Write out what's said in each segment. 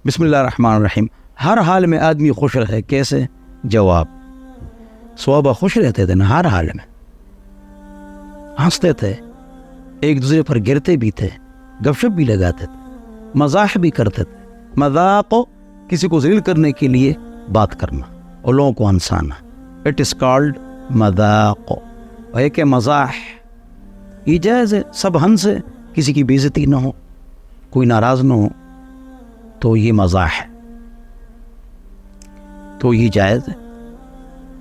بسم اللہ الرحمن الرحیم. ہر حال میں آدمی خوش رہے. کیسے؟ جواب: صحابہ خوش رہتے تھے نا، ہر حال میں ہنستے تھے، ایک دوسرے پر گرتے بھی تھے، گپ شپ بھی لگاتے تھے، مزاح بھی کرتے تھے. مذاق کسی کو ذلیل کرنے کے لیے بات کرنا اور لوگوں کو ہنسانا، اٹ از کالڈ مذاق. ہے کہ مزاح یہ جائز ہے، سب ہنسے، کسی کی بے عزتی نہ ہو، کوئی ناراض نہ ہو، تو یہ مزاح ہے، تو یہ جائز ہے.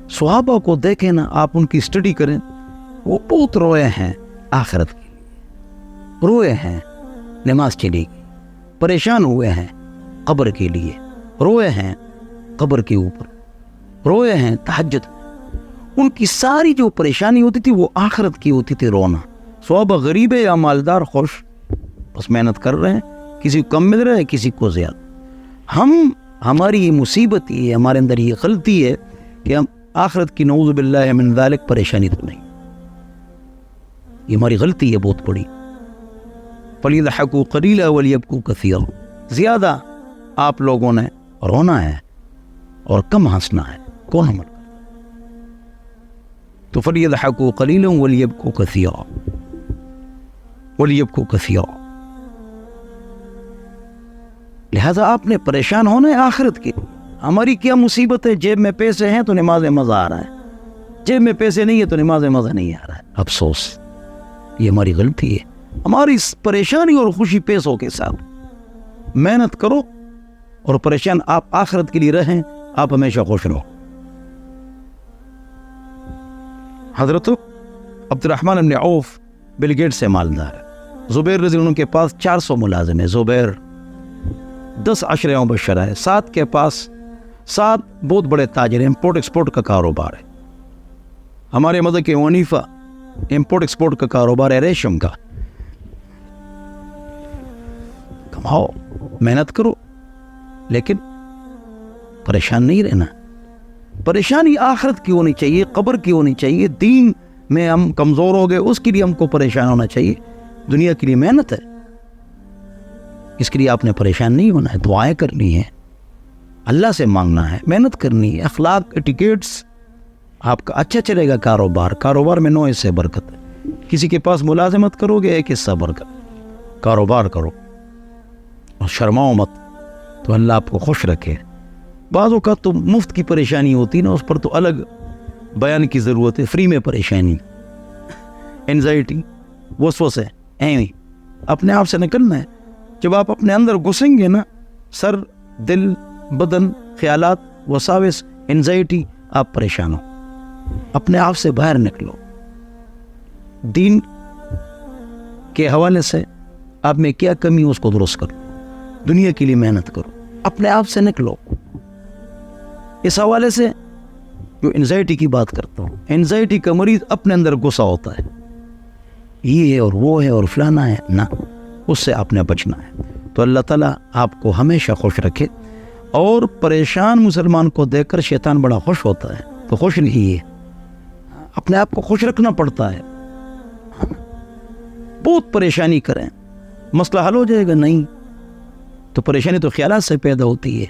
صحابہ کو دیکھیں نا، آپ ان کی اسٹڈی کریں، وہ بہت روئے ہیں آخرت کے لیے، روئے ہیں نماز کے لیے، پریشان ہوئے ہیں قبر کے لیے، روئے ہیں قبر کے اوپر، روئے ہیں تہجد. ان کی ساری جو پریشانی ہوتی تھی وہ آخرت کی ہوتی تھی. رونا. صحابہ غریب ہے یا مالدار، خوش، بس محنت کر رہے ہیں، کسی کو کم مل رہا ہے، کسی کو زیادہ. ہماری یہ مصیبت یہ ہے، ہمارے اندر یہ غلطی ہے کہ ہم آخرت کی نعوذ باللہ من ذالک پریشانی تو نہیں. یہ ہماری غلطی ہے بہت بڑی. فَلْيَضْحَكُوا قَلِيلًا وَلْيَبْكُوا كَثِيرًا. زیادہ آپ لوگوں نے رونا ہے اور کم ہنسنا ہے. کون عمل کرتا؟ تو فَلْيَضْحَكُوا قَلِيلًا وَلْيَبْكُوا كَثِيرًا، وَلْيَبْكُوا كَثِيرًا. لہذا آپ نے پریشان ہونا ہے آخرت کی. ہماری کیا مصیبت ہے؟ جیب میں پیسے ہیں تو نماز میں مزہ آ رہا ہے، جیب میں پیسے نہیں ہے تو نماز میں مزہ نہیں آ رہا ہے. افسوس، یہ ہماری غلطی ہے. ہماری پریشانی اور خوشی پیسوں کے ساتھ. محنت کرو اور پریشان آپ آخرت کے لیے رہیں، آپ ہمیشہ خوش رہو. حضرت عبد الرحمن بن عوف بل گیٹ سے مالدار ہے. زبیر رضی اللہ عنہ کے پاس 400 ملازم ہیں. زبیر 10 عشرہ مبشرہ ہے. 7 کے پاس 7 بہت بڑے تاجر ہیں، امپورٹ ایکسپورٹ کا کاروبار ہے. ہمارے مذہب کے ونیفہ امپورٹ ایکسپورٹ کا کاروبار ہے، ریشم کا. کماؤ، محنت کرو، لیکن پریشان نہیں رہنا. پریشانی آخرت کی ہونی چاہیے، قبر کی ہونی چاہیے. دین میں ہم کمزور ہو گئے، اس کے لیے ہم کو پریشان ہونا چاہیے. دنیا کے لیے محنت ہے، اس کے لیے آپ نے پریشان نہیں ہونا ہے. دعائیں کرنی ہے، اللہ سے مانگنا ہے، محنت کرنی ہے. اخلاق، ایٹیکیٹس آپ کا اچھا چلے گا. کاروبار میں 9 حصے برکت ہے. کسی کے پاس ملازمت کرو گے 1 حصہ برکت. کاروبار کرو اور شرماؤ مت، تو اللہ آپ کو خوش رکھے. بعض اوقات تو مفت کی پریشانی ہوتی نا، اس پر تو الگ بیان کی ضرورت ہے. فری میں پریشانی، اینزائٹی، وسوسے، ایویں اپنے آپ سے نکلنا ہے. جب آپ اپنے اندر گھسیں گے نا، سر، دل، بدن، خیالات، وساوس، اینزائٹی، آپ پریشان ہو. اپنے آپ سے باہر نکلو. دین کے حوالے سے آپ میں کیا کمی ہے اس کو درست کرو. دنیا کے لیے محنت کرو، اپنے آپ سے نکلو. اس حوالے سے جو اینزائٹی کی بات کرتا ہوں، اینزائٹی کا مریض اپنے اندر غصہ ہوتا ہے، یہ ہے اور وہ ہے اور فلانا ہے، نہ، اس سے آپ نے بچنا ہے. تو اللہ تعالیٰ آپ کو ہمیشہ خوش رکھے. اور پریشان مسلمان کو دیکھ کر شیطان بڑا خوش ہوتا ہے، تو خوش نہیں ہے. اپنے آپ کو خوش رکھنا پڑتا ہے. بہت پریشانی کریں، مسئلہ حل ہو جائے گا؟ نہیں. تو پریشانی تو خیالات سے پیدا ہوتی ہے،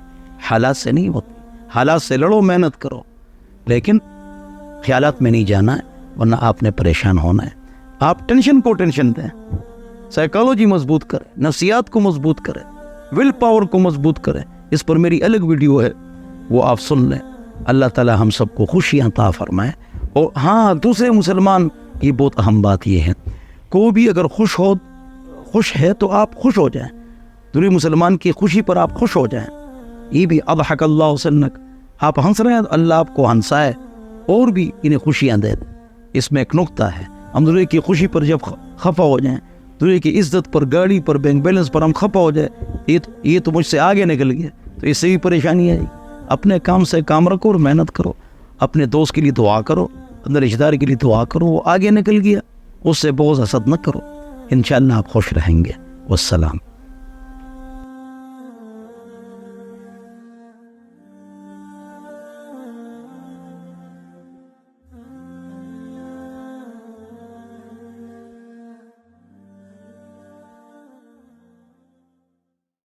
حالات سے نہیں ہوتی. حالات سے لڑو، محنت کرو، لیکن خیالات میں نہیں جانا ہے، ورنہ آپ نے پریشان ہونا ہے. آپ ٹینشن کو ٹینشن دیں، سائیکالوجی مضبوط کریں، نفسیات کو مضبوط کریں، ول پاور کو مضبوط کریں. اس پر میری الگ ویڈیو ہے، وہ آپ سن لیں. اللہ تعالی ہم سب کو خوشیاں عطا فرمائے. اور ہاں، دوسرے مسلمان، یہ بہت اہم بات یہ ہے، کوئی بھی اگر خوش ہے تو آپ خوش ہو جائیں. دوسرے مسلمان کی خوشی پر آپ خوش ہو جائیں. یہ بھی اضحک اللہ سنک، آپ ہنس رہے ہیں تو اللہ آپ کو ہنسائے اور بھی انہیں خوشیاں دے. اس میں ایک نقطہ ہے، ہم دوسرے کی خوشی پر جب خفا ہو جائیں، دوسرے کی عزت پر، گاڑی پر، بینک بیلنس پر ہم خفا ہو جائے، یہ تو مجھ سے آگے نکل گیا، تو اس سے بھی پریشانی آئی. اپنے کام سے کام رکھو اور محنت کرو. اپنے دوست کے لیے دعا کرو، اپنے رشتہ دار کے لیے دعا کرو، وہ آگے نکل گیا، اس سے بغض حسد نہ کرو. انشاءاللہ آپ خوش رہیں گے. والسلام.